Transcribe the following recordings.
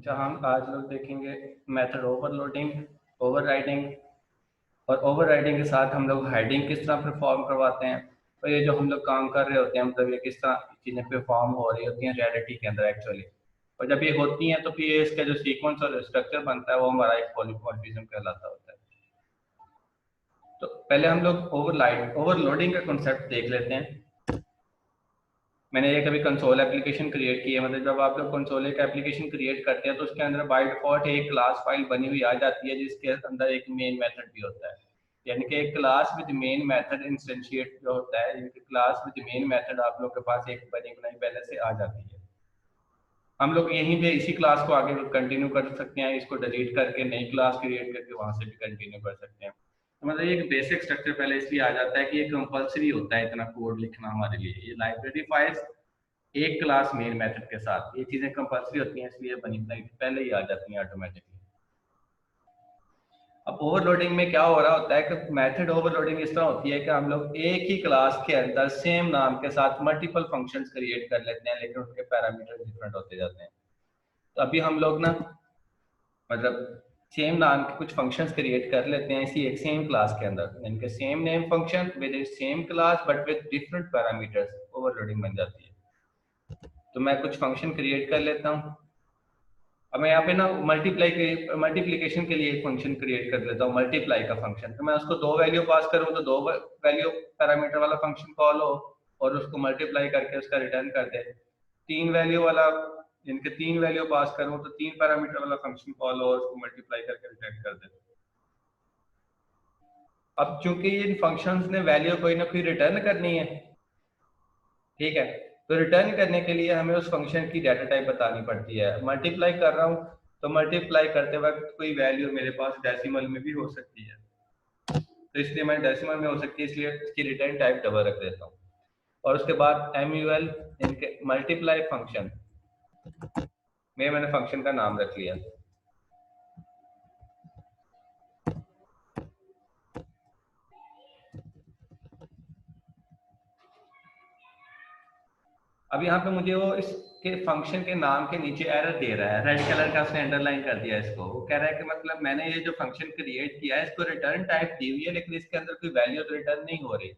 अच्छा, हम आज लोग देखेंगे मेथड ओवरलोडिंग, ओवरराइडिंग, और ओवरराइडिंग के साथ हम लोग हाइडिंग किस तरह परफॉर्म करवाते हैं। और ये जो हम लोग काम कर रहे होते हैं, मतलब ये किस तरह चीज़ें परफॉर्म हो रही होती हैं रियलिटी के अंदर एक्चुअली। और जब ये होती हैं तो फिर ये इसका जो सीक्वेंस और स्ट्रक्चर बनता है वो हमारा एक पॉलीमॉर्फिज्म कहलाता होता है। तो पहले हम लोग ओवरलोडिंग का कॉन्सेप्ट देख लेते हैं। मैंने एक अभी कंसोल एप्लीकेशन क्रिएट की है। मतलब जब आप लोग कंसोल एक एप्लीकेशन क्रिएट करते हैं तो उसके अंदर बाय डिफॉल्ट एक क्लास फाइल बनी हुई आ जाती है जिसके अंदर एक मेन मेथड भी होता है। यानी कि एक class with main method instantiate जो होता है, यानी कि क्लास विद मेन मेथड आप लोग के पास एक बनी बनाई पहले से आ जाती है। हम लोग यहीं पे इसी क्लास को आगे कंटिन्यू कर सकते हैं, इसको डिलीट करके नई क्लास क्रिएट करके वहां से भी कंटिन्यू कर सकते हैं। तो मतलब ये एक बेसिक स्ट्रक्चर पहले इसलिए आ जाता है कि ये कंपलसरी होता है इतना कोड लिखना हमारे लिए। ये लाइब्रेरी फाइल्स एक क्लास मेन मेथड के साथ ये चीजें कंपलसरी होती हैं, इसलिए बनी बनाई पहले ही आ जाती हैं ऑटोमेटिकली। अब ओवरलोडिंग में क्या हो रहा होता है कि मेथड ओवरलोडिंग इस तरह होती है कि हम लोग एक ही क्लास के अंदर सेम नाम के साथ मल्टीपल फंक्शंस क्रिएट कर लेते हैं, लेकिन उनके पैरामीटर डिफरेंट होते जाते हैं। तो अभी हम लोग ना, मतलब सेम नाम के कुछ फंक्शंस क्रिएट कर लेते हैं इसी एक सेम क्लास के अंदर, यानी कि same name function with same class but with different parameters, overloading बन जाती है। तो मैं कुछ फंक्शन क्रिएट कर लेता हूँ। अब मैं यहाँ पे ना मल्टीप्लीकेशन के लिए एक फंक्शन क्रिएट कर लेता हूँ, मल्टीप्लाई का फंक्शन। तो मैं उसको दो वैल्यू पास करूँ तो दो वैल्यू पैरामीटर वाला फंक्शन कॉल हो और उसको मल्टीप्लाई करके उसका रिटर्न कर दे। तीन वैल्यू वाला, जिनके तीन वैल्यू पास करूँ तो तीन पैरामीटर वाला फंक्शन कॉल हो और उसको मल्टीप्लाई करके रिटर्न कर दे। अब चूंकि इन फंक्शंस ने वैल्यू कोई ना कोई रिटर्न करनी है, ठीक है, तो रिटर्न करने के लिए हमें उस फंक्शन की डाटा टाइप बतानी पड़ती है। मल्टीप्लाई कर रहा हूँ तो मल्टीप्लाई करते वक्त कोई वैल्यू मेरे पास डेसिमल में भी हो सकती है, तो इसलिए मैं डेसिमल में हो सकती है इसलिए इसकी रिटर्न टाइप डबल रख देता हूँ। और उसके बाद MUL इनके मल्टीप्लाई फंक्शन में मैंने फंक्शन का नाम रख लिया। अब यहाँ पे मुझे वो इसके फंक्शन के नाम के नीचे एरर दे रहा है, रेड कलर का उसने अंडरलाइन कर दिया इसको। वो कह रहा है कि मतलब मैंने ये जो फंक्शन क्रिएट किया है इसको रिटर्न टाइप दी हुई है लेकिन इसके अंदर कोई वैल्यू तो रिटर्न नहीं हो रही।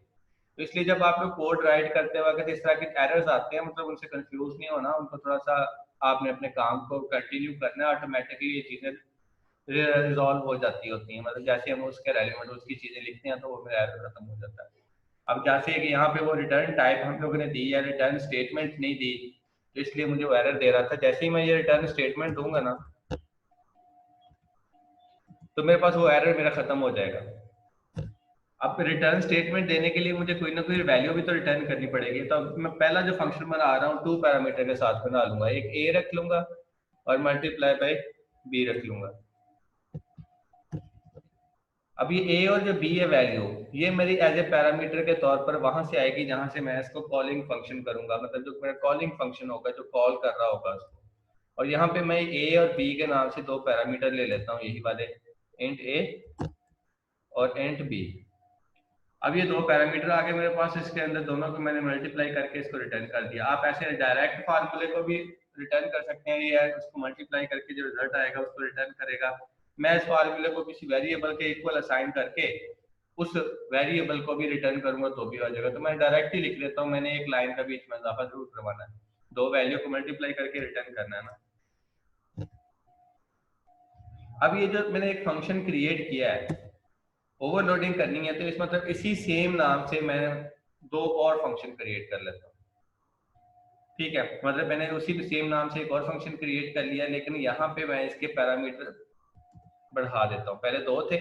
तो इसलिए जब आप लोग कोड राइट करते वक्त इस तरह के एरर्स आते हैं, मतलब उनसे कंफ्यूज नहीं होना, उनको थोड़ा सा आपने अपने काम को कंटिन्यू करना है, ऑटोमेटिकली ये चीजें रिजॉल्व हो जाती होती हैं। मतलब जैसे हम उसके रेलिवेंट उसकी चीजें लिखते हैं तो वो मेरा एरर खत्म हो जाता है। अब जैसे कि यहाँ पे वो रिटर्न टाइप हम लोगों ने दी या रिटर्न स्टेटमेंट नहीं दी, तो इसलिए मुझे वो एरर दे रहा था। जैसे ही मैं ये रिटर्न स्टेटमेंट दूंगा ना तो मेरे पास वो एरर मेरा खत्म हो जाएगा। अब रिटर्न स्टेटमेंट देने के लिए मुझे कोई ना कोई वैल्यू भी तो रिटर्न करनी पड़ेगी। तो अब मैं पहला जो फंक्शन बना रहा हूँ टू पैरामीटर के साथ बना लूंगा, एक ए रख लूंगा और मल्टीप्लाई बाय बी रख लूंगा। अब ये ए और जो बी है वैल्यू, ये मेरी एज ए पैरामीटर के तौर पर वहां से आएगी जहां से मैं इसको कॉलिंग फंक्शन करूंगा, मतलब जो मेरा कॉलिंग फंक्शन होगा जो कॉल कर रहा होगा उसको। और यहाँ पे मैं ए और बी के नाम से दो पैरामीटर ले लेता हूँ, यही वाले इंट ए और इंट बी। अब ये दो पैरामीटर आ गए मेरे पास, इसके अंदर दोनों को मैंने मल्टीप्लाई करके इसको रिटर्न कर दिया। आप ऐसे डायरेक्ट फार्मूले को भी रिटर्न कर सकते हैं, ये उसको मल्टीप्लाई करके जो रिजल्ट आएगा उसको रिटर्न करेगा। मैं इस फार्मूले को किसी वेरिएबल के इक्वल असाइन करके उस वेरिएबल को भी रिटर्न करूंगा तो भी आ जाएगा। तो मैं डायरेक्ट ही लिख लेता हूँ, मैंने एक लाइन का बीच में इजाफा जरूर करवाना है, दो वैल्यू को मल्टीप्लाई करके रिटर्न करना है ना। अब ये जो मैंने एक फंक्शन क्रिएट किया है, ओवरलोडिंग करनी है, तो इस मतलब इसी सेम नाम से मैं दो और फंक्शन क्रिएट कर लेता हूँ। ठीक है, मतलब मैंने उसी सेम नाम से एक और फंक्शन क्रिएट कर लिया, लेकिन यहाँ पे मैं इसके पैरामीटर बढ़ा देता हूँ। पहले दो थे,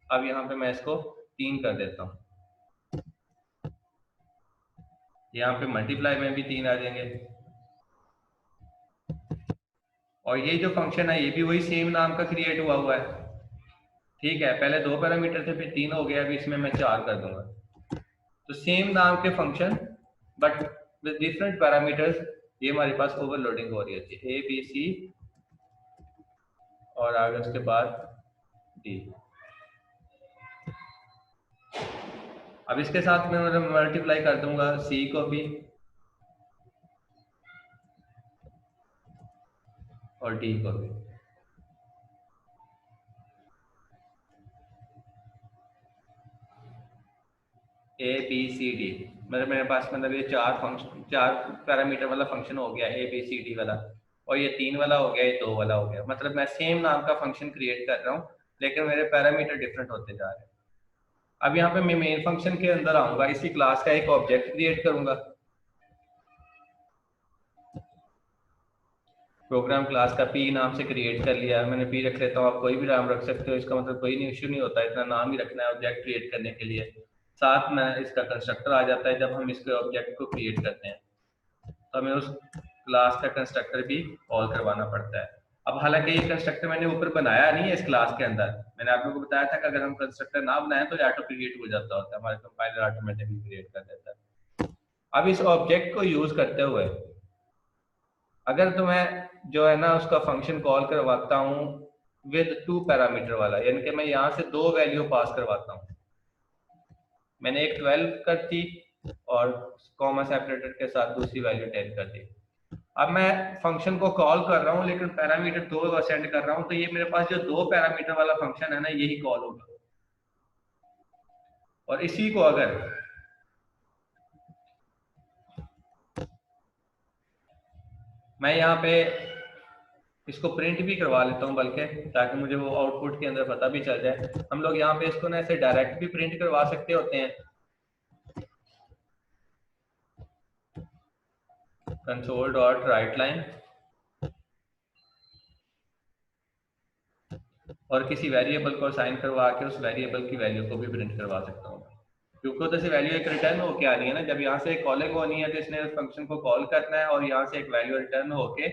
अब यहाँ पे मैं इसको तीन कर देता हूँ। यहाँ पे मल्टीप्लाई में भी तीन आ जाएंगे। और ये जो फंक्शन है ये भी वही सेम नाम का क्रिएट हुआ है। ठीक है, पहले दो पैरामीटर थे फिर तीन हो गया, अभी इसमें मैं चार कर दूंगा। तो सेम नाम के function but with different parameters, ये हमारे पास ओवरलोडिंग हो रही होती है। ए बी सी और आगे उसके बाद डी। अब इसके साथ मैं मल्टीप्लाई कर दूंगा सी को भी और डी को भी। ए बी सी डी, मतलब मेरे पास मतलब ये चार पैरामीटर वाला फंक्शन हो गया, ए बी सी डी वाला, और ये 3 वाला हो गया, ये 2 वाला हो गया। मतलब मैं सेम नाम का फंक्शन क्रिएट कर रहा हूँ, लेकिन मेरे पैरामीटर डिफरेंट होते जा रहे हैं। अब यहाँ पे मैं मेन फंक्शन के अंदर आऊंगा, इसी क्लास का एक ऑब्जेक्ट क्रिएट करूंगा। प्रोग्राम क्लास का पी नाम से क्रिएट कर लिया, मैंने पी रख लेता हूँ, आप कोई भी नाम रख सकते हो, इसका मतलब कोई नहीं इश्यू नहीं होता, इतना नाम ही रखना है ऑब्जेक्ट क्रिएट करने के लिए। साथ में इसका कंस्ट्रक्टर आ जाता है जब हम इसके ऑब्जेक्ट को क्रिएट करते हैं, तो हमें उस क्लास का कंस्ट्रक्टर भी कॉल करवाना पड़ता है। अब हालांकि ये कंस्ट्रक्टर मैंने ऊपर बनाया नहीं है इस क्लास के अंदर, मैंने आप लोगों को बताया था कि अगर हम कंस्ट्रक्टर ना बनाए तो ऑटो क्रिएट हो जाता होता है, हमारे कंपाइलर ऑटोमेटिकली क्रिएट कर देता है। अब इस ऑब्जेक्ट को यूज करते हुए अगर तो मैं जो है ना उसका फंक्शन कॉल करवाता हूँ विद 2 पैरामीटर वाला, यानी कि मैं यहाँ से 2 वैल्यू पास करवाता हूँ। मैंने एक 12 कर दी और कॉमा सेपरेटेड के साथ दूसरी वैल्यू 10 कर दी। अब मैं फंक्शन को कॉल कर रहा हूँ लेकिन पैरामीटर 2 सेंड कर रहा हूँ, तो ये मेरे पास जो 2 पैरामीटर वाला फंक्शन है ना यही कॉल होगा। और इसी को अगर मैं यहाँ पे इसको प्रिंट भी करवा लेता हूँ, बल्कि ताकि मुझे वो आउटपुट के अंदर पता भी चल जाए, हम लोग यहाँ पे इसको ना ऐसे डायरेक्ट भी प्रिंट करवा सकते होते हैं। कंसोल डॉट राइट लाइन और किसी वेरिएबल को असाइन करवा के उस वेरिएबल की वैल्यू को भी प्रिंट करवा सकता हूँ, क्योंकि उधर से वैल्यू एक रिटर्न होके आ रही है ना, जब यहाँ से कॉलिंग होनी है तो इसने उस फंक्शन को कॉल करना है और यहाँ से एक वैल्यू रिटर्न होके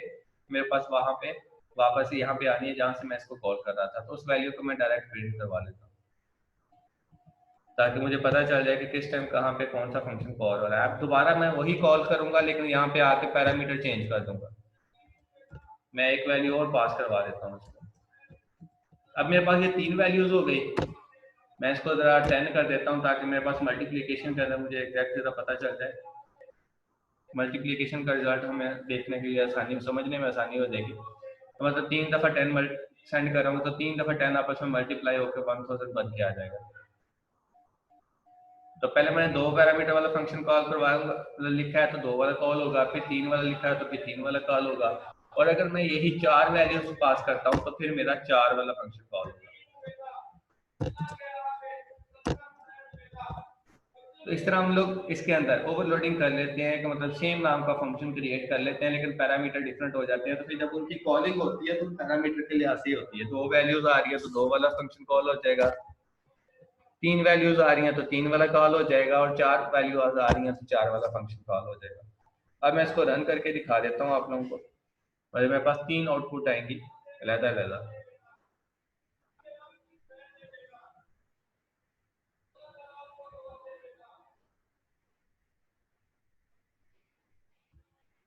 मेरे पास वहां पे वापस यहाँ पे आनी है जहाँ से मैं इसको कॉल कर रहा था, तो उस वैल्यू को मैं डायरेक्ट प्रिंट करवा लेता हूँ ताकि मुझे पता चल जाए कि किस टाइम कहाँ पे कौन सा फंक्शन कॉल हो रहा है। अब दोबारा मैं वही कॉल करूंगा लेकिन यहाँ पे आके पैरामीटर चेंज कर दूंगा, मैं एक वैल्यू और पास करवा देता हूँ इसको। अब मेरे पास ये 3 वैल्यूज हो गई, मैं इसको जरा 10 कर देता हूँ ताकि मेरे पास मल्टीप्लीकेशन के अंदर मुझे एग्जैक्ट जरा पता चल जाए। मल्टीप्लीकेशन का रिजल्ट हमें देखने के लिए आसानी, समझने में आसानी हो जाएगी। तो मतलब 3 दफ़ा 10 सेंड कर रहा हूँ तो 3 दफ़ा 10 आपस में मल्टीप्लाई होकर 1000 बन के आ जाएगा। तो पहले मैंने 2 पैरामीटर वाला फंक्शन कॉल करवाऊंगा, लिखा है तो 2 वाला कॉल होगा, फिर 3 वाला लिखा है तो फिर 3 वाला कॉल होगा, और अगर मैं यही 4 वैल्यूज पास करता हूँ तो फिर मेरा 4 वाला फंक्शन कॉल होगा। तो इस तरह हम लोग इसके अंदर ओवरलोडिंग कर लेते हैं कि मतलब सेम नाम का फंक्शन क्रिएट कर लेते हैं लेकिन पैरामीटर डिफरेंट हो जाते हैं, तो फिर जब उनकी कॉलिंग होती है तो पैरामीटर के लिहाज से होती है। 2 वैल्यूज आ रही है तो 2 वाला फंक्शन कॉल हो जाएगा, 3 वैल्यूज आ रही हैं तो 3 वाला कॉल हो जाएगा, और 4 वैल्यूज आ रही हैं तो 4 वाला फंक्शन कॉल हो जाएगा। अब मैं इसको रन करके दिखा देता हूँ आप लोगों को, मतलब मेरे पास 3 आउटपुट आएंगी अलग अलग।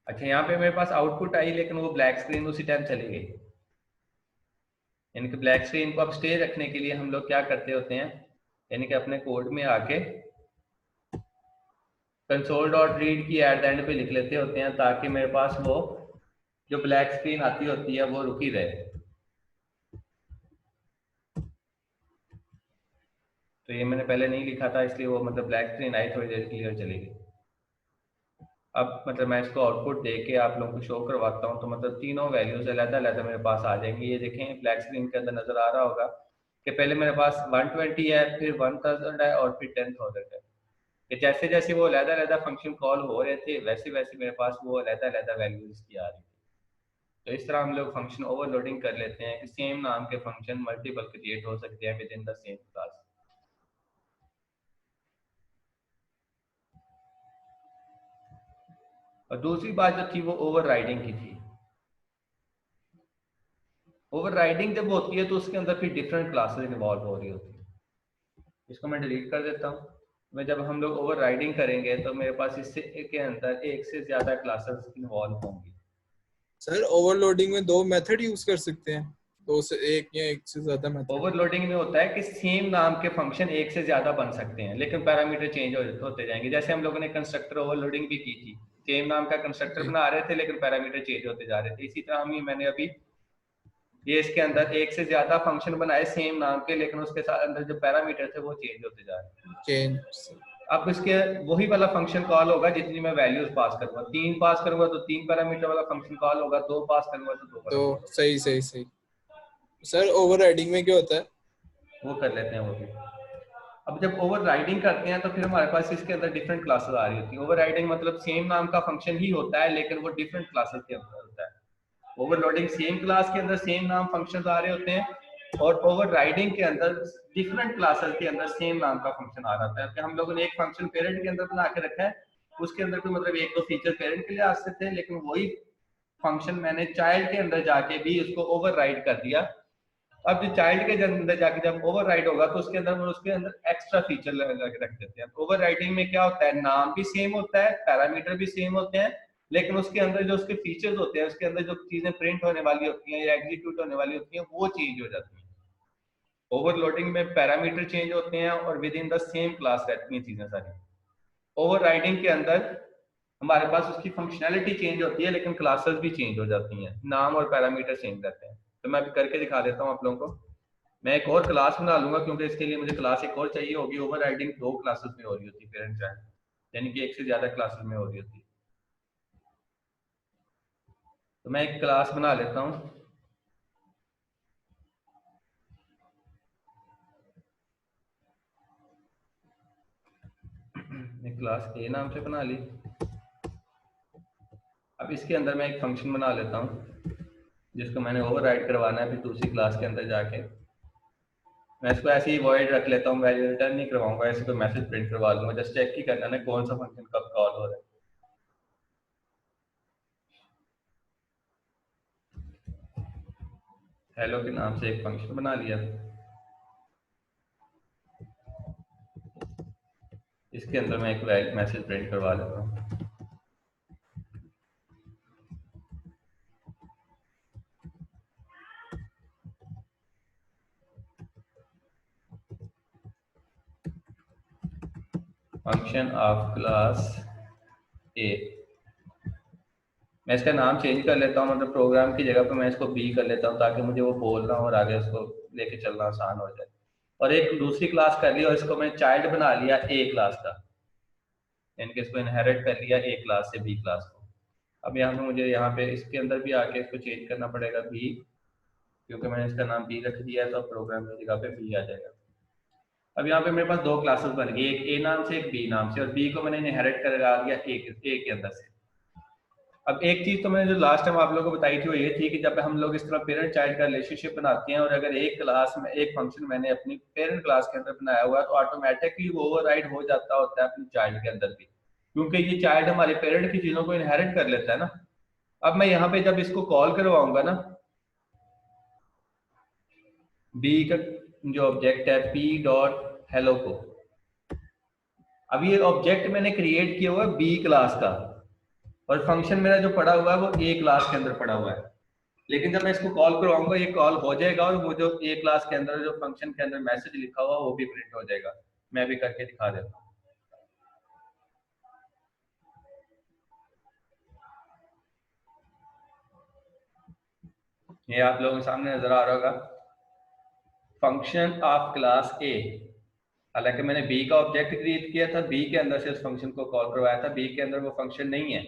अच्छा, यहाँ पे मेरे पास आउटपुट आई लेकिन वो ब्लैक स्क्रीन उसी टाइम चली गई, यानी कि ब्लैक स्क्रीन को अब स्टे रखने के लिए हम लोग क्या करते होते हैं, यानी कि अपने कोड में आके कंसोल डॉट रीड की एट द एंड पे लिख लेते होते हैं ताकि मेरे पास वो जो ब्लैक स्क्रीन आती होती है वो रुकी रहे। तो ये मैंने पहले नहीं लिखा था इसलिए वो मतलब ब्लैक स्क्रीन आई, थोड़ी देर क्लियर चली गई। अब मतलब मैं इसको आउटपुट दे के आप लोगों को शो करवाता हूँ, तो मतलब तीनों वैल्यूज अलग अलग मेरे पास आ जाएंगी। ये देखें ब्लैक स्क्रीन के अंदर नजर आ रहा होगा कि पहले मेरे पास 120 है, फिर 1000 है और फिर 10,000 है, कि जैसे जैसे वो अलग अलग फंक्शन कॉल हो रहे थे वैसे वैसे मेरे पास वो अलग अलग वैल्यूज की आ रही थी। तो इस तरह हम लोग फंक्शन ओवरलोडिंग कर लेते हैं कि सेम नाम के फंक्शन मल्टीपल क्रिएट हो सकते हैं with in the same class. और दूसरी बात जो थी वो ओवरराइडिंग की थी। ओवरराइडिंग जब होती है तो उसके अंदर फिर डिफरेंट क्लासेस इन्वॉल्व हो रही होती है। इसको मैं डिलीट कर देता हूँ। मैं जब हम लोग ओवरराइडिंग करेंगे तो मेरे पास इससे के अंदर एक से ज्यादा क्लासेस इन्वॉल्व होंगी। सर ओवरलोडिंग में 2 मेथड यूज कर सकते हैं, 2 से 1 या 1 से ज्यादा मेथड। ओवरलोडिंग में होता है कि सेम नाम के फंक्शन एक से ज्यादा बन सकते हैं लेकिन पैरामीटर चेंज होते जाएंगे। जैसे हम लोगों ने कंस्ट्रक्टर ओवरलोडिंग भी की थी, सेम नाम का कंस्ट्रक्टर बना रहे थे लेकिन पैरामीटर चेंज होते जा रहे थे। इसी तरह मैंने अभी ये इसके अंदर एक से ज्यादा फंक्शन बनाए सेम नाम के, लेकिन उसके साथ अंदर जो पैरामीटर थे वो चेंज होते जा रहे हैं। चेंज। अब इसके वही वाला फंक्शन कॉल होगा जितनी मैं वैल्यूज पास करूंगा, 3 पास करूंगा तो 3 पैरामीटर वाला फंक्शन कॉल होगा, 2 पास करूंगा तो 2 तो पैरामीटर। सही सही सही। सर ओवरराइडिंग में क्या होता है? वो कर लेते हैं वो भी। अब जब ओवर राइडिंग करते हैं तो फिर हमारे पास इसके अंदर डिफरेंट क्लासेस आ रही होती हैं। ओवर राइडिंग मतलब सेम नाम का फंक्शन ही होता है लेकिन वो डिफरेंट क्लासेस के अंदर होता है। ओवरलोडिंग सेम क्लास के अंदर सेम नाम फंक्शन आ रहे होते हैं, और ओवर राइडिंग के अंदर डिफरेंट क्लासेस के अंदर सेम नाम का फंक्शन आ रहा है। कि हम लोगों ने एक फंक्शन पेरेंट के अंदर बना के रखा है, उसके अंदर कोई मतलब एक दो फीचर पेरेंट के लिए आ सकते हैं, लेकिन वही फंक्शन मैंने चाइल्ड के अंदर जाके भी उसको ओवर राइड कर दिया। अब जो चाइल्ड के अंदर जाके जब ओवर राइड होगा तो उसके अंदर उसके अंदर एक्स्ट्रा फीचर रख देते हैं। ओवर राइडिंग में क्या होता है, नाम भी सेम होता है, पैरामीटर भी सेम होते हैं, लेकिन उसके अंदर जो उसके फीचर्स होते हैं, उसके अंदर जो चीजें प्रिंट होने वाली होती हैं या एग्जीक्यूट होने वाली होती हैं वो चेंज हो जाती हैं। ओवरलोडिंग में पैरामीटर चेंज होते हैं और with in the same class रहती हैं चीजें सारी। ओवर राइडिंग के अंदर हमारे पास उसकी फंक्शनैलिटी चेंज होती है लेकिन क्लासेस भी चेंज हो जाती हैं, नाम और पैरामीटर चेंज रहते हैं। तो मैं अभी करके दिखा देता हूँ आप लोगों को। मैं एक और क्लास बना लूंगा क्योंकि इसके लिए मुझे क्लास एक और चाहिए होगी। ओवर राइडिंग 2 क्लासेस में हो रही होती है, पेरेंट चाइल्ड, यानी कि एक से ज्यादा क्लासेस में हो रही होती है। तो मैं एक क्लास बना लेता हूँ। एक क्लास ए नाम से बना ली। अब इसके अंदर मैं एक फंक्शन बना लेता हूँ जिसको मैंने ओवर राइड करवाना है फिर दूसरी क्लास के अंदर जाके। मैं इसको ऐसे ही वॉइड रख लेता हूँ, वैल्यू रिटर्न नहीं करवाऊंगा, ऐसे कोई मैसेज प्रिंट करवा लूंगा, जस्ट चेक ही करना है कौन सा फंक्शन कब कॉल हो रहा है। हेलो के नाम से एक फंक्शन बना लिया। इसके अंदर मैं एक मैसेज प्रिंट करवा लेता हूँ। फंक्शन ऑफ क्लास ए। मैं इसका नाम चेंज कर लेता हूँ, मतलब प्रोग्राम की जगह पर मैं इसको बी कर लेता हूँ ताकि मुझे वो बोलना और आगे उसको लेके चलना आसान हो जाए। और एक दूसरी क्लास कर ली और इसको मैंने चाइल्ड बना लिया ए क्लास का, यानी कि इसको इनहेरिट कर लिया ए क्लास से बी क्लास को। अब यहाँ पे मुझे यहाँ पे इसके अंदर भी आके इसको चेंज करना पड़ेगा बी, क्योंकि मैंने इसका नाम बी रख दिया है तो प्रोग्राम की जगह पे बी आ जाएगा। अब यहाँ पे मेरे पास 2 क्लासेस बन गई, एक ए नाम से एक बी नाम से, और बी को मैंने इनहेरिट करा दिया ए के अंदर से। अब एक चीज तो मैंने जो लास्ट टाइम आप लोगों को बताई थी वो ये थी कि जब हम लोग इस तरह पेरेंट चाइल्ड का रिलेशनशिप बनाते हैं और अगर एक क्लास में एक फंक्शन मैंने अपनी पेरेंट क्लास के अंदर बनाया हुआ है तो ऑटोमेटिकली वो ओवरराइड हो जाता होता है अपनी चाइल्ड के अंदर भी, क्योंकि ये चाइल्ड हमारे पेरेंट की चीजों को इनहेरिट कर लेता है ना। अब मैं यहाँ पे जब इसको कॉल करवाऊंगा ना, बी का जो ऑब्जेक्ट है पी डॉट हेलो को, अब ये ऑब्जेक्ट मैंने क्रिएट किया हुआ है बी क्लास का और फंक्शन मेरा जो पड़ा हुआ है वो ए क्लास के अंदर पड़ा हुआ है। लेकिन जब मैं इसको कॉल करवाऊंगा ये कॉल हो जाएगा और वो जो ए क्लास के अंदर जो फंक्शन के अंदर मैसेज लिखा हुआ वो भी प्रिंट हो जाएगा। मैं भी करके दिखा देता हूँ। ये आप लोगों के सामने नजर आ रहा होगा, फंक्शन ऑफ क्लास ए। हालांकि मैंने बी का ऑब्जेक्ट क्रिएट किया था, बी के अंदर से उस फंक्शन को कॉल करवाया था, बी के अंदर वो फंक्शन नहीं है,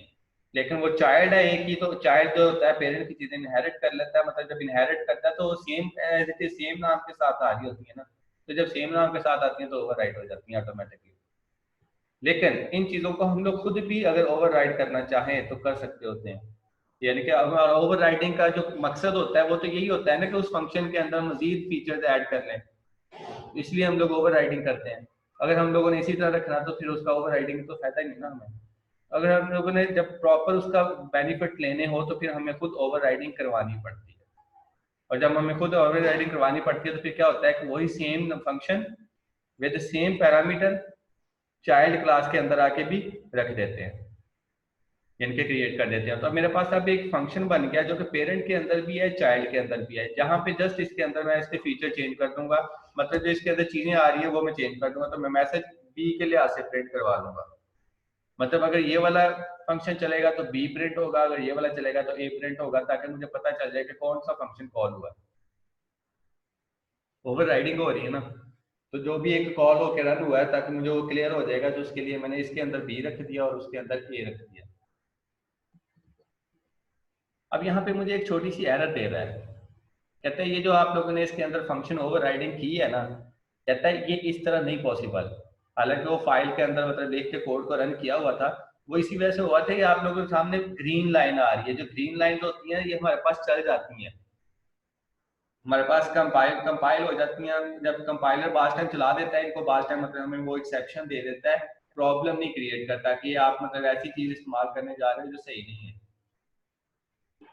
लेकिन वो चाइल्ड है एक ही। तो चाइल्ड जो होता है पेरेंट की चीजें इनहेरिट कर लेता है, मतलब जब इनहेरिट करता है तो वो same as it is same नाम के साथ आ रही होती है ना, तो जब सेम नाम के साथ आती है तो ओवरराइड हो जाती है ऑटोमेटिकली। लेकिन इन चीजों को हम लोग खुद भी अगर ओवरराइड करना चाहें तो कर सकते होते हैं। यानी कि ओवर राइडिंग का जो मकसद होता है वो तो यही होता है ना कि उस फंक्शन के अंदर मजीद फीचर्स ऐड कर लें, इसलिए हम लोग ओवर राइडिंग करते हैं। अगर हम लोगों ने इसी तरह रखना तो फिर उसका ओवर राइडिंग तो फायदा ही नहीं ना हमें। अगर हम लोगों ने जब प्रॉपर उसका बेनिफिट लेने हो तो फिर हमें खुद ओवर राइडिंग करवानी पड़ती है, और जब हमें खुद ओवर राइडिंग करवानी पड़ती है तो फिर क्या होता है कि वही same function with same parameter child class के अंदर आके भी रख देते हैं, इनके क्रिएट कर देते हैं। तो अब मेरे पास अब एक फंक्शन बन गया जो कि पेरेंट के अंदर भी है चाइल्ड के अंदर भी है, जहां पे जस्ट इसके अंदर मैं इसके फीचर चेंज कर दूंगा, मतलब जो इसके अंदर चीजें आ रही है वो मैं चेंज कर दूंगा, तो मैं मैसेज बी के लिए से प्रिंट करवा दूंगा। मतलब अगर ये वाला फंक्शन चलेगा तो बी प्रिंट होगा, अगर ये वाला चलेगा तो ए प्रिंट होगा, ताकि मुझे पता चल जाए कि कौन सा फंक्शन कॉल हुआ है। ओवर राइडिंग हो रही है ना, तो जो भी एक कॉल होकर रन हुआ है, ताकि मुझे वो क्लियर हो जाएगा, तो उसके लिए मैंने इसके अंदर बी रख दिया और उसके अंदर ए रख दिया। अब यहाँ पे मुझे एक छोटी सी एरर दे रहा है, कहता है ये जो आप लोगों ने इसके अंदर फंक्शन ओवर राइडिंग की है ना, कहता है ये इस तरह नहीं पॉसिबल। हालांकि वो फाइल के अंदर मतलब देख के कोड को रन किया हुआ था, वो इसी वजह से हुआ था कि आप लोगों के सामने ग्रीन लाइन आ रही है। जो ग्रीन लाइन होती है ये हमारे पास चल जाती हैं, हमारे पास कंपाइल कंपाइल हो जाती हैं। जब कंपाइलर बास टाइम चला देता है इनको, बास टाइम मतलब हमें वो एक्सेप्शन दे देता है, प्रॉब्लम नहीं क्रिएट करता कि आप मतलब ऐसी चीज इस्तेमाल करने जा रहे हो जो सही नहीं है,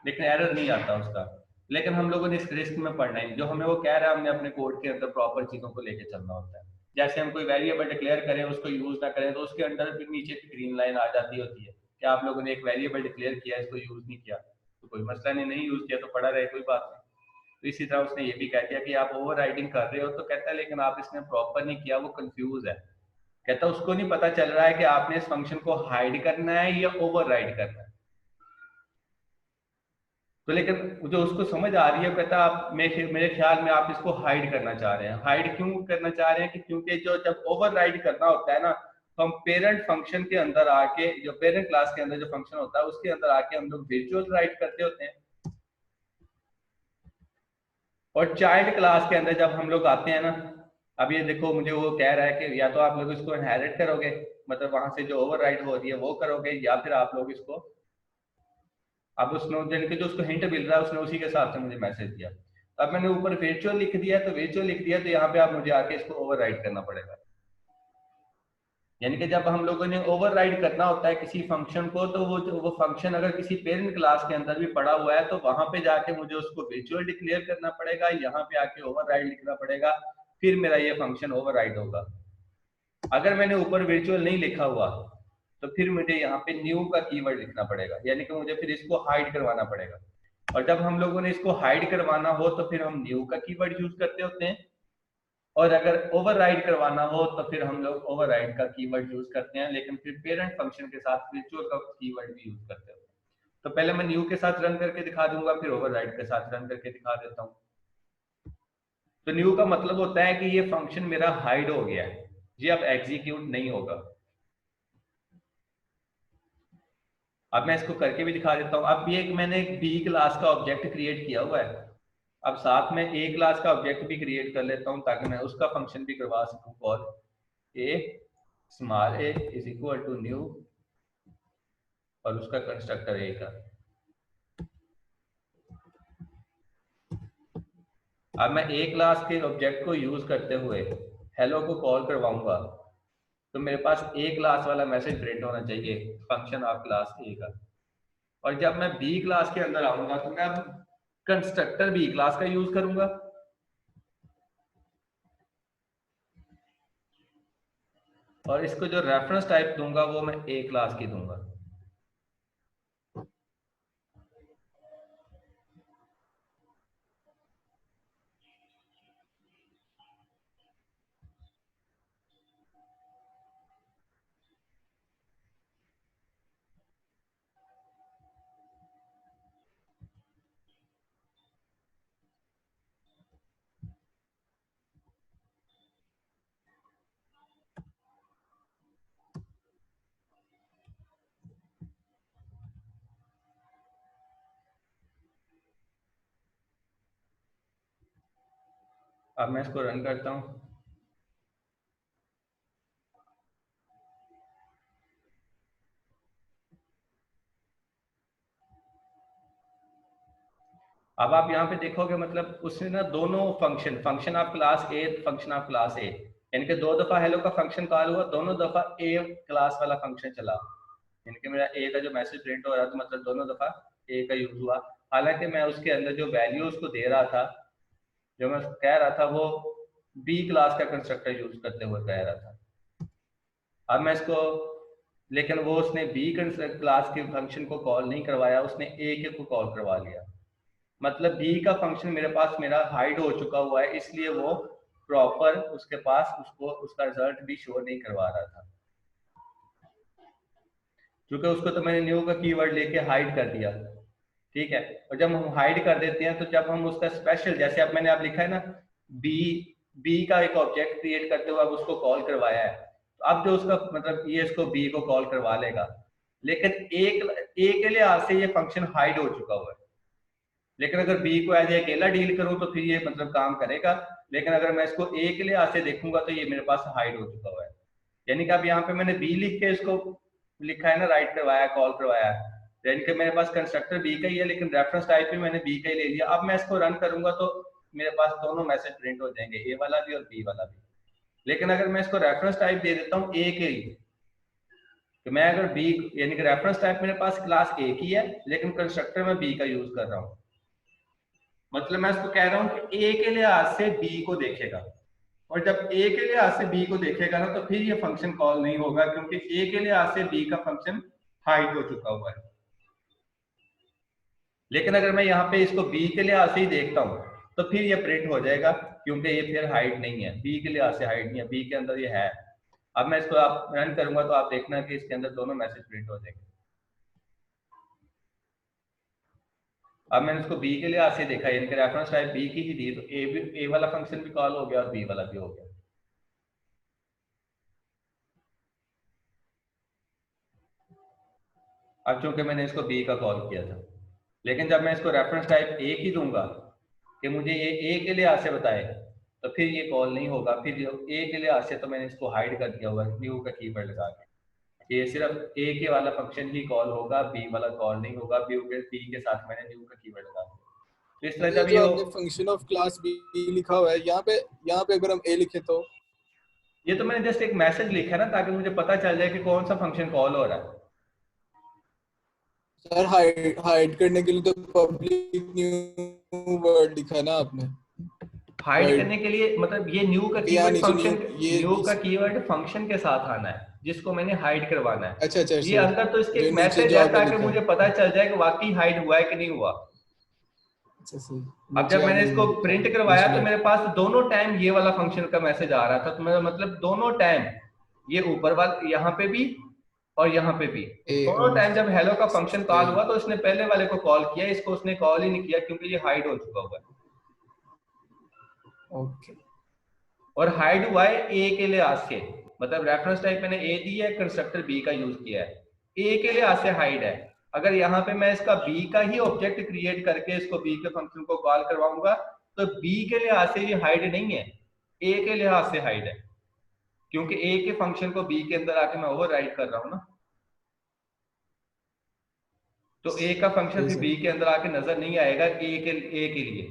लेकिन एरर नहीं आता उसका। लेकिन हम लोगों ने इस रिस्क में पड़ना है, जो हमें वो कह रहा है हमने अपने कोड के अंदर प्रॉपर चीजों को लेके चलना होता है। जैसे हम कोई वेरिएबल डिक्लेयर करें, उसको यूज ना करें, तो उसके अंदर फिर नीचे की ग्रीन लाइन आ जाती होती है कि आप लोगों ने एक वेरिएबल डिक्लेयर किया, इसको यूज नहीं किया, तो कोई मसला नहीं, नहीं यूज किया तो पड़ा रहे, कोई बात नहीं। तो इसी तरह उसने ये भी कह दिया कि आप ओवर राइडिंग कर रहे हो, तो कहता है लेकिन आप इसने प्रॉपर नहीं किया, वो कंफ्यूज है। कहता है उसको नहीं पता चल रहा है कि आपने इस फंक्शन को हाइड करना है या ओवर राइड करना है। तो लेकिन जो उसको समझ आ रही है, कहता है आप मेरे ख्याल में आप इसको हाइड करना चाह रहे हैं। हाइड क्यों करना चाह रहे हैं कि क्योंकि जो जब ओवर राइड करना होता है ना, तो हम पेरेंट फंक्शन के अंदर आके, जो पेरेंट क्लास के अंदर जो फंक्शन होता है उसके अंदर आके हम लोग विजुअल राइड करते होते हैं, और चाइल्ड क्लास के अंदर जब हम लोग आते हैं ना, अब ये देखो मुझे वो कह रहा है कि या तो आप लोग इसको इनहेरिट करोगे, मतलब वहां से जो ओवर राइड हो रही है वो करोगे, या फिर आप लोग इसको, अब उसने जिनके जो उसको हिंट मिल रहा है उसने उसी के हिसाब से मुझे मैसेज दिया। तो अब मैंने ऊपर वर्चुअल लिख दिया, तो वर्चुअल लिख दिया, तो यहाँ पे आप मुझे आके इसको ओवर राइड करना पड़ेगा। यानी कि जब हम लोगों ने ओवर राइड करना होता है किसी फंक्शन को, तो वो फंक्शन अगर किसी पेरेंट क्लास के अंदर भी पड़ा हुआ है, तो वहां पे जाके मुझे उसको विजुअल डिक्लेयर करना पड़ेगा, यहाँ पे आके ओवर राइड लिखना पड़ेगा, फिर मेरा ये फंक्शन ओवर राइड होगा। अगर मैंने ऊपर विजुअल नहीं लिखा हुआ, तो फिर मुझे यहाँ पे न्यू का कीवर्ड लिखना पड़ेगा, यानी कि मुझे फिर इसको हाइड करवाना पड़ेगा। और जब हम लोगों ने इसको हाइड करवाना हो, तो फिर हम न्यू का कीवर्ड यूज करते होते हैं, और अगर ओवरराइड करवाना हो तो फिर हम लोग ओवरराइड का कीवर्ड यूज करते हैं, लेकिन फिर पेरेंट फंक्शन के साथ विजुअल का कीवर्ड भी यूज करते हैं। तो पहले मैं न्यू के साथ रन करके दिखा दूंगा, फिर ओवरराइड के साथ रन करके दिखा देता हूँ। तो न्यू का मतलब होता है कि ये फंक्शन मेरा हाइड हो गया है, ये अब एग्जीक्यूट नहीं होगा। अब मैं इसको करके भी दिखा देता हूँ। अब ये मैंने एक बी क्लास का ऑब्जेक्ट क्रिएट किया हुआ है, अब साथ में ए क्लास का ऑब्जेक्ट भी क्रिएट कर लेता हूँ, ताकि मैं उसका फंक्शन भी करवा सकूँ call. A small a is equal to new, और उसका कंस्ट्रक्टर ए का। अब मैं ए क्लास के ऑब्जेक्ट को यूज करते हुए हेलो को कॉल करवाऊंगा, तो मेरे पास ए क्लास वाला मैसेज प्रिंट होना चाहिए, फंक्शन ऑफ क्लास ए का। और जब मैं बी क्लास के अंदर आऊंगा, तो मैं अब कंस्ट्रक्टर बी क्लास का यूज करूंगा, और इसको जो रेफरेंस टाइप दूंगा वो मैं ए क्लास की दूंगा। अब मैं इसको रन करता हूँ। अब आप यहाँ पे देखोगे, मतलब उसने ना दोनों function, function of class A, function of class ए, यानी कि दो दफा हेलो का फंक्शन कॉल हुआ, दोनों दफा ए क्लास वाला फंक्शन चला, यानी कि मेरा ए का जो मैसेज प्रिंट हो रहा था, मतलब दोनों दफा ए का यूज हुआ। हालांकि मैं उसके अंदर जो वैल्यू उसको दे रहा था, जो मैं कह रहा था, वो बी क्लास का कंस्ट्रक्टर यूज करते हुए कह रहा था। अब मैं इसको, लेकिन वो उसने बी क्लास के फंक्शन को कॉल नहीं करवाया, उसने ए के को कॉल करवा लिया। मतलब बी का फंक्शन मेरे पास मेरा हाइड हो चुका हुआ है, इसलिए वो प्रॉपर उसके पास उसको उसका रिजल्ट भी शो नहीं करवा रहा था, क्योंकि उसको तो मैंने न्यू का कीवर्ड लेके हाइड कर दिया। ठीक है, और जब हम हाइड कर देते हैं, तो जब हम उसका स्पेशल, जैसे अब मैंने आप लिखा है ना, बी बी का एक ऑब्जेक्ट क्रिएट करते हुए अब उसको कॉल करवाया है, तो अब जो उसका मतलब ये इसको बी को कॉल करवा लेगा, लेकिन ए के लिहाज से ये फंक्शन हाइड हो चुका हुआ है। लेकिन अगर बी को एज ए अकेला डील करूं तो फिर ये मतलब काम करेगा, लेकिन अगर मैं इसको ए के लिहाज से देखूंगा तो ये मेरे पास हाइड हो चुका हुआ है। यानी कि अब यहाँ पे मैंने बी लिख के इसको लिखा है ना, राइट करवाया, कॉल करवाया, यानी कि मेरे पास कंस्ट्रक्टर बी का ही है, लेकिन रेफरेंस टाइप भी मैंने बी का ही ले लिया। अब मैं इसको रन करूंगा तो मेरे पास दोनों मैसेज प्रिंट हो जाएंगे, ए वाला भी और बी वाला भी। लेकिन अगर मैं इसको रेफरेंस टाइप दे देता हूँ ए के लिए, तो मैं अगर बी, यानी कि रेफरेंस टाइप मेरे पास क्लास ए की है, लेकिन कंस्ट्रक्टर में बी का यूज कर रहा हूँ, मतलब मैं इसको कह रहा हूँ कि ए के लिहाज से बी को देखेगा, और जब ए के लिहाज से बी को देखेगा ना तो फिर ये फंक्शन कॉल नहीं होगा, क्योंकि ए के लिहाज से बी का फंक्शन हाइड हो चुका हुआ है। लेकिन अगर मैं यहाँ पे इसको बी के लिहाज से ही देखता हूँ तो फिर ये प्रिंट हो जाएगा, क्योंकि ये फिर हाइड नहीं है, बी के लिहाज से हाइड नहीं है, बी के अंदर ये है। अब मैं इसको आप रन करूंगा तो आप देखना कि इसके अंदर दोनों मैसेज प्रिंट हो जाएंगे। अब मैंने इसको बी के लिहाज से देखा, यानी कि रेफरेंस टाइप बी की ही दी, तो ए वाला फंक्शन भी कॉल हो गया और बी वाला भी हो गया। अब चूंकि मैंने इसको बी का कॉल किया था, लेकिन जब मैं इसको रेफरेंस टाइप ए की दूंगा कि मुझे ये ए के लिहाज से बताए, तो फिर ये कॉल नहीं होगा। फिर ए के लिहाज से तो मैंने इसको हाइड कर दिया हुआ है न्यू का कीवर्ड लगा के, ये सिर्फ ए के वाला फंक्शन ही कॉल होगा, बी वाला कॉल नहीं होगा। बी के साथ मैंने न्यू का कीवर्ड लगा दिया। तो इस तरह ये जब जो आपने फंक्शन ऑफ क्लास बी लिखा हुआ है यहाँ पे अगर हम ए लिखे तो ये तो मैंने जस्ट एक मैसेज लिखा है ना, ताकि मुझे पता चल जाए कि कौन सा फंक्शन कॉल हो रहा है। सर हाइड करने के लिए तो पब्लिक न्यू वर्ड लिखा है ना आपने। हाइड करने के लिए मतलब ये न्यू का कीवर्ड फंक्शन, न्यू का ये कीवर्ड फंक्शन के साथ आना है जिसको मैंने हाइड करवाना है। अच्छा अच्छा ये अंदर तो इसके जो एक नीचे मैसेज जो है आपने ताकि लिखा मुझे है। पता चल जाए कि वाकई हाइड हुआ है कि नहीं हुआ। अच्छा सही। अब नीचे जब मैंने आपने इसको लिखा प्रिंट है करवाया तो मेरे पास दोनों टाइम ये वाला फंक्शन का मैसेज आ रहा था, तो मेरा मतलब दोनों टाइम ये ऊपर वाला यहाँ पे भी और यहाँ पे भी, ए दोनों और टाइम जब हेलो का फंक्शन कॉल सही। हुआ तो इसने पहले वाले को कॉल किया, इसको उसने कॉल ही नहीं किया क्योंकि ये हाइड हो चुका हुआ है। ओके और हाइड हुआ है ए के लिहाज से, मतलब रेफरेंस टाइप मैंने ए दी है, कंस्ट्रक्टर बी का यूज किया है, ए के लिहाज से हाइड है। अगर यहाँ पे मैं इसका बी का ही ऑब्जेक्ट क्रिएट करके इसको बी के फंक्शन को कॉल करवाऊंगा तो बी के लिहाज से ये हाइड नहीं है, ए के लिहाज से हाइड है, क्योंकि ए के फंक्शन को बी के अंदर आके मैं ओवरराइड कर रहा हूं ना, तो ए का फंक्शन सही फिर सर। बी के अंदर आके नजर नहीं आएगा ए के लिए।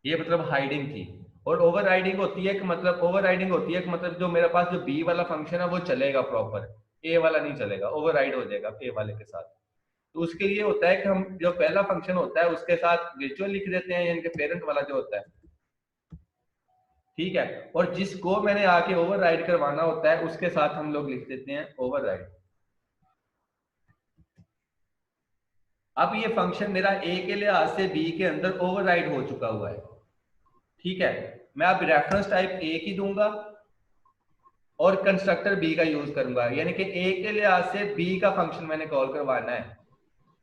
ये मतलब हाइडिंग थी। और ओवर राइडिंग होती है कि मतलब ओवर राइडिंग होती है कि मतलब जो मेरे पास जो बी वाला फंक्शन है वो चलेगा प्रॉपर, ए वाला नहीं चलेगा, ओवर राइड हो जाएगा ए वाले के साथ। तो उसके लिए होता है कि हम जो पहला फंक्शन होता है उसके साथ वर्चुअल लिख देते हैं, यानी कि पेरेंट वाला जो होता है, ठीक है, और जिसको मैंने आके ओवर राइड करवाना होता है उसके साथ हम लोग लिख देते हैं ओवर राइड। अब ये फंक्शन मेरा ए के लिहाज से बी के अंदर ओवरराइड हो चुका हुआ है, ठीक है। मैं अब रेफरेंस टाइप ए की दूंगा और कंस्ट्रक्टर बी का यूज करूंगा, यानी कि ए के लिहाज से बी का फंक्शन मैंने कॉल करवाना है,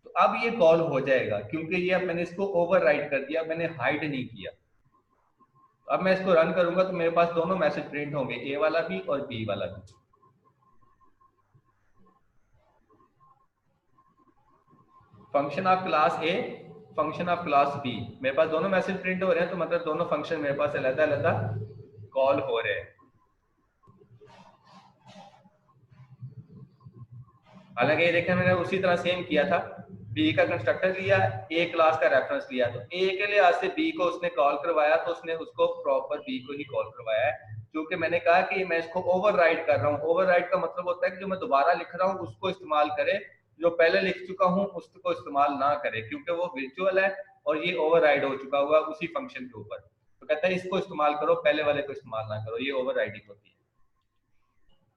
तो अब ये कॉल हो जाएगा क्योंकि ये अब मैंने इसको ओवरराइड कर दिया, मैंने हाइड नहीं किया। तो अब मैं इसको रन करूंगा तो मेरे पास दोनों मैसेज प्रिंट होंगे, ए वाला भी और बी वाला भी। Function of class A, function of class B, मेरे पास दोनों मैसेज प्रिंट हो रहे हैं, तो मतलब दोनों फंक्शन मेरे पास अलग अलग कॉल हो रहे हैं। हालांकि ये देखें मैंने उसी तरह सेम किया था, बी का कंस्ट्रक्टर लिया, ए क्लास का रेफरेंस लिया, तो ए के लिहाज से बी को उसने कॉल करवाया तो उसने उसको प्रॉपर बी को ही कॉल करवाया है, क्योंकि मैंने कहा कि मैं इसको ओवरराइड कर रहा हूँ। ओवरराइड का मतलब होता है कि जो मैं दोबारा लिख रहा हूँ उसको इस्तेमाल करे, जो पहले लिख चुका हूँ उसको इस्तेमाल ना करे, क्योंकि वो वर्चुअल है और ये ओवरराइड हो चुका हुआ उसी फंक्शन के ऊपर। तो कहता है इसको इस्तेमाल करो, पहले वाले को इस्तेमाल ना करो, ये ओवरराइडिंग होती है।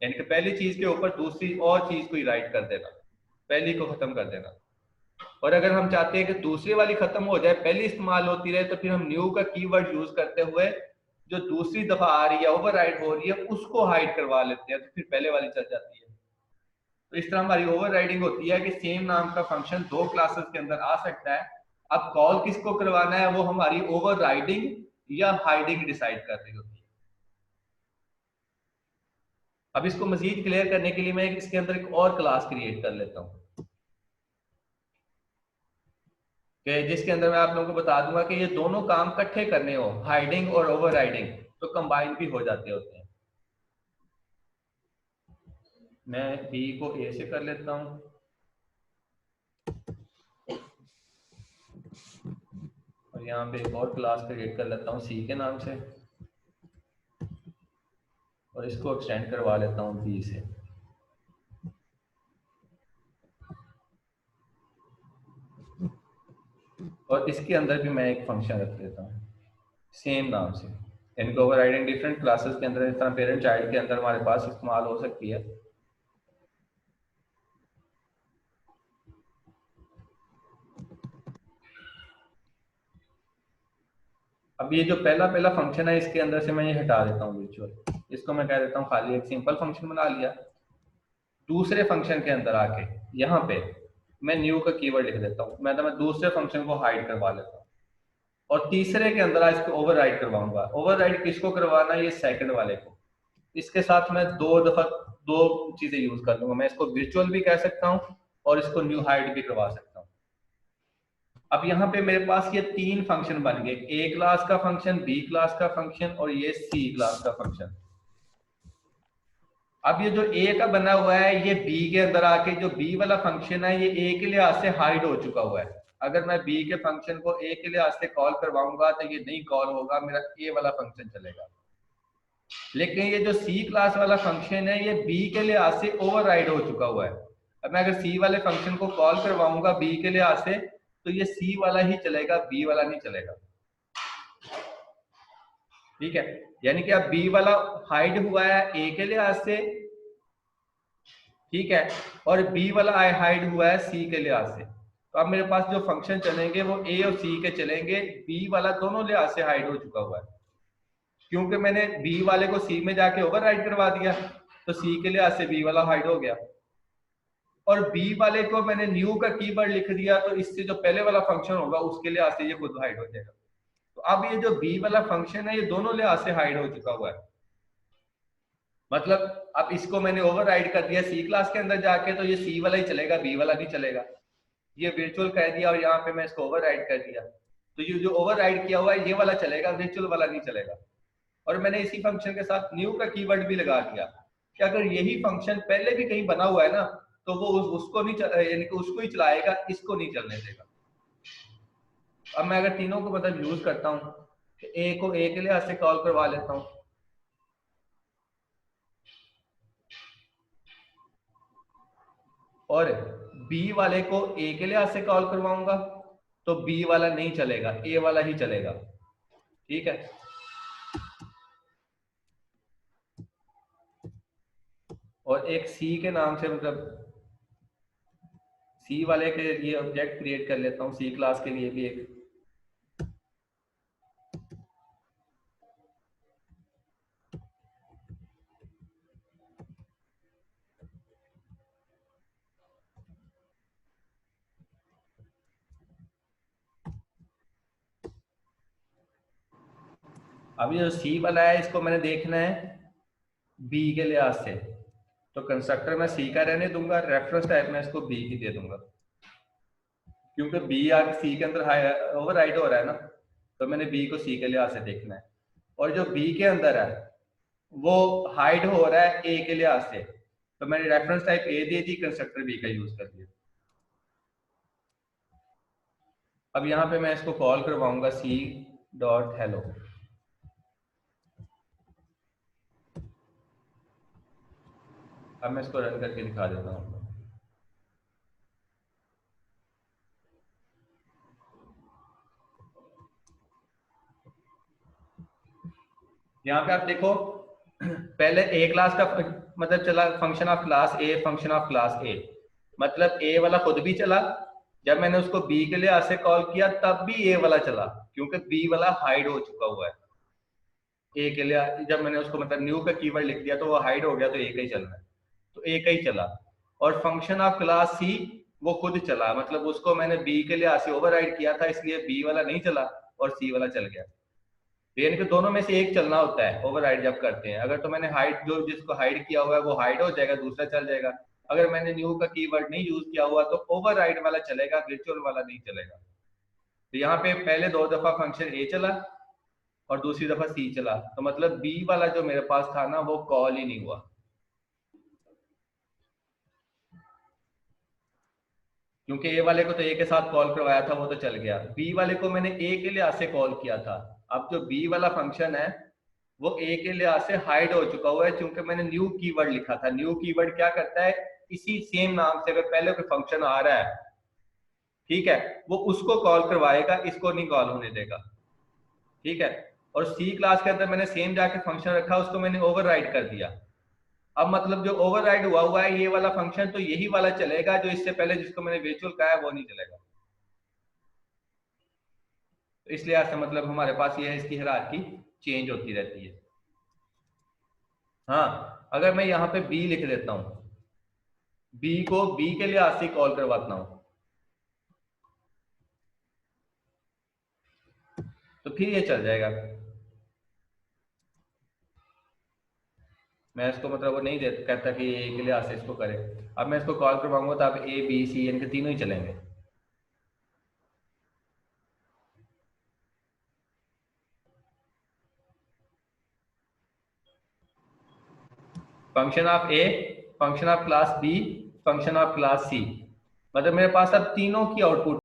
यानी कि पहली चीज के ऊपर दूसरी और चीज को राइट कर देना, पहली को खत्म कर देना। और अगर हम चाहते हैं कि दूसरी वाली खत्म हो जाए, पहली इस्तेमाल होती रहे, तो फिर हम न्यू का कीवर्ड यूज करते हुए जो दूसरी दफा आ रही है ओवरराइड हो रही है उसको हाइड करवा लेते हैं, तो फिर पहले वाली चल जाती है। तो इस तरह हमारी ओवरराइडिंग होती है कि सेम नाम का फंक्शन दो क्लासेस के अंदर आ सकता है, अब कॉल किसको करवाना है वो हमारी ओवरराइडिंग या हाइडिंग डिसाइड कर रही होती है। अब इसको मजीद क्लियर करने के लिए मैं इसके अंदर एक और क्लास क्रिएट कर लेता हूं कि जिसके अंदर मैं आप लोगों को बता दूंगा कि ये दोनों काम इकट्ठे करने हो, हाइडिंग और ओवरराइडिंग, तो कंबाइन भी हो जाते होते हैं। मैं बी को ए से कर लेता हूं और यहाँ पे एक और क्लास क्रिएट कर लेता हूँ सी के नाम से और इसको एक्सटेंड करवा लेता हूँ बी से। और इसके अंदर भी मैं एक फंक्शन रख लेता हूँ सेम नाम से। इनको ओवरराइडिंग डिफरेंट क्लासेस के अंदर, इस तरह पेरेंट चाइल्ड के अंदर हमारे पास इस्तेमाल हो सकती है। अब ये जो पहला पहला फंक्शन है इसके अंदर से मैं ये हटा देता हूँ वर्चुअल, इसको मैं कह देता हूँ खाली एक सिंपल फंक्शन बना लिया। दूसरे फंक्शन के अंदर आके यहाँ पे मैं न्यू का कीवर्ड लिख देता हूँ, मैं दूसरे फंक्शन को हाइड करवा लेता हूँ और तीसरे के अंदर इसको ओवरराइड करवाऊंगा। ओवरराइड किसको करवाना है, ये सेकंड वाले को। इसके साथ मैं दो दफा दो चीजें यूज कर लूंगा, मैं इसको वर्चुअल भी कह सकता हूँ और इसको न्यू हाइड भी करवा सकता हूँ। अब यहाँ पे मेरे पास ये तीन फंक्शन बन गए, ए क्लास का फंक्शन, बी क्लास का फंक्शन और ये सी क्लास का फंक्शन। अब ये जो ए का बना हुआ है ये बी के अंदर आके जो बी वाला फंक्शन है ये ए के लिहाज से हाइड हो चुका हुआ है। अगर मैं बी के फंक्शन को ए के लिहाज से कॉल करवाऊंगा तो ये नहीं कॉल होगा, मेरा ए वाला फंक्शन चलेगा। लेकिन ये जो सी क्लास वाला फंक्शन है ये बी के लिहाज से ओवरराइड हो चुका हुआ है। अब मैं अगर सी वाले फंक्शन को कॉल करवाऊंगा बी के लिहाज से तो ये सी वाला ही चलेगा, बी वाला नहीं चलेगा। ठीक है, यानी कि अब बी वाला हाइड हुआ है ए के लिहाज से, ठीक है, और बी वाला हाइड हुआ है सी के लिहाज से। तो अब मेरे पास जो फंक्शन चलेंगे वो ए और सी के चलेंगे, बी वाला दोनों लिहाज से हाइड हो चुका हुआ है क्योंकि मैंने बी वाले को सी में जाके ओवरराइड करवा दिया तो सी के लिहाज से बी वाला हाइड हो गया। और बी वाले को मैंने न्यू का कीवर्ड लिख दिया तो इससे जो पहले वाला फंक्शन होगा उसके लिहाज से ये खुद हाइड हो जाएगा। तो अब ये जो बी वाला फंक्शन है ये दोनों लिहाज से हाइड हो चुका हुआ है। मतलब अब इसको मैंने ओवरराइड कर दिया सी क्लास के अंदर जाके तो ये सी वाला ही चलेगा, बी वाला नहीं चलेगा। ये वर्चुअल कह दिया और यहाँ पे मैं इसको ओवरराइड कर दिया तो ये जो ओवरराइड किया हुआ है ये वाला चलेगा, वर्चुअल वाला नहीं चलेगा। और मैंने इसी फंक्शन के साथ न्यू का कीवर्ड भी लगा दिया कि अगर यही फंक्शन पहले भी कहीं बना हुआ है ना तो वो उसको नहीं यानी कि उसको ही चलाएगा, इसको नहीं चलने देगा। अब मैं अगर तीनों को मतलब यूज करता हूँ, ए को ए के लिहाज से कॉल करवा लेता हूँ और बी वाले को ए के लिहाज से कॉल करवाऊंगा तो बी वाला नहीं चलेगा, ए वाला ही चलेगा। ठीक है, और एक सी के नाम से मतलब सी वाले के लिए ऑब्जेक्ट क्रिएट कर लेता हूँ, सी क्लास के लिए भी एक। अब ये जो सी वाला है इसको मैंने देखना है बी के लिहाज से, तो कंस्ट्रक्टर मैं सी का रहने दूंगा, रेफरेंस टाइप में इसको बी की दे दूंगा क्योंकि बी आगे सी के अंदर ओवरराइड हो रहा है ना, तो मैंने बी को सी के लिहाज से देखना है। और जो बी के अंदर है वो हाइड हो रहा है ए के लिहाज से, तो मैंने रेफरेंस टाइप ए दे दी, कंस्ट्रक्टर बी का यूज कर दिया। अब यहाँ पे मैं इसको कॉल करवाऊंगा सी डॉट हेलो। अब मैं इसको रन करके दिखा देता हूँ। यहाँ पे आप देखो पहले ए क्लास का मतलब चला function of class A, function of class ए, मतलब ए वाला खुद भी चला, जब मैंने उसको बी के लिए ऐसे कॉल किया तब भी ए वाला चला क्योंकि बी वाला हाइड हो चुका हुआ है। ए के लिए जब मैंने उसको मतलब न्यू का कीवर्ड लिख दिया तो वो हाइड हो गया तो ए का ही चलना है, तो ए का ही चला। और फंक्शन ऑफ क्लास सी वो खुद चला, मतलब उसको मैंने बी के लिए से ओवरराइड किया था, इसलिए बी वाला नहीं चला और सी वाला चल गया। तो यानी कि दोनों में से एक चलना होता है ओवरराइड जब करते हैं। अगर तो मैंने हाइड जो जिसको हाइड किया हुआ है वो हाइड हो जाएगा, दूसरा चल जाएगा। अगर मैंने न्यू का कीवर्ड नहीं यूज किया हुआ तो ओवरराइड वाला चलेगा, वर्चुअल वाला नहीं चलेगा। तो यहाँ पे पहले 2 दफा फंक्शन ए चला और दूसरी दफा सी चला, तो मतलब बी वाला जो मेरे पास था ना वो कॉल ही नहीं हुआ, क्योंकि ए वाले को तो ए के साथ कॉल करवाया था, वो तो चल गया। बी वाले को मैंने ए के लिहाज से कॉल किया था। अब जो बी वाला फंक्शन है वो ए के लिहाज से हाइड हो चुका हुआ है, क्योंकि मैंने न्यू कीवर्ड लिखा था। न्यू कीवर्ड क्या करता है, इसी सेम नाम से अगर पहले कोई फंक्शन आ रहा है, ठीक है, वो उसको कॉल करवाएगा, इसको नहीं कॉल होने देगा। ठीक है। और सी क्लास के अंदर मैंने सेम जाके फंक्शन रखा, उसको मैंने ओवरराइड कर दिया। अब मतलब जो ओवरराइड हुआ हुआ है ये वाला फंक्शन, तो यही वाला चलेगा, जो इससे पहले जिसको मैंने वर्चुअल कहा है वो नहीं चलेगा। तो इसलिए ऐसा मतलब हमारे पास ये है, इसकी हायरार्की चेंज होती रहती है। हाँ, अगर मैं यहाँ पे बी लिख देता हूँ, बी को बी के लिए से कॉल करवाता हूँ, तो फिर ये चल जाएगा। मैं इसको मतलब वो नहीं कहता कि ए के लिए से इसको करे। अब मैं इसको कॉल करवाऊंगा तो अब ए बी सी इनके तीनों ही चलेंगे। Function of A, function of class B, function of class C, मतलब मेरे पास अब तीनों की आउटपुट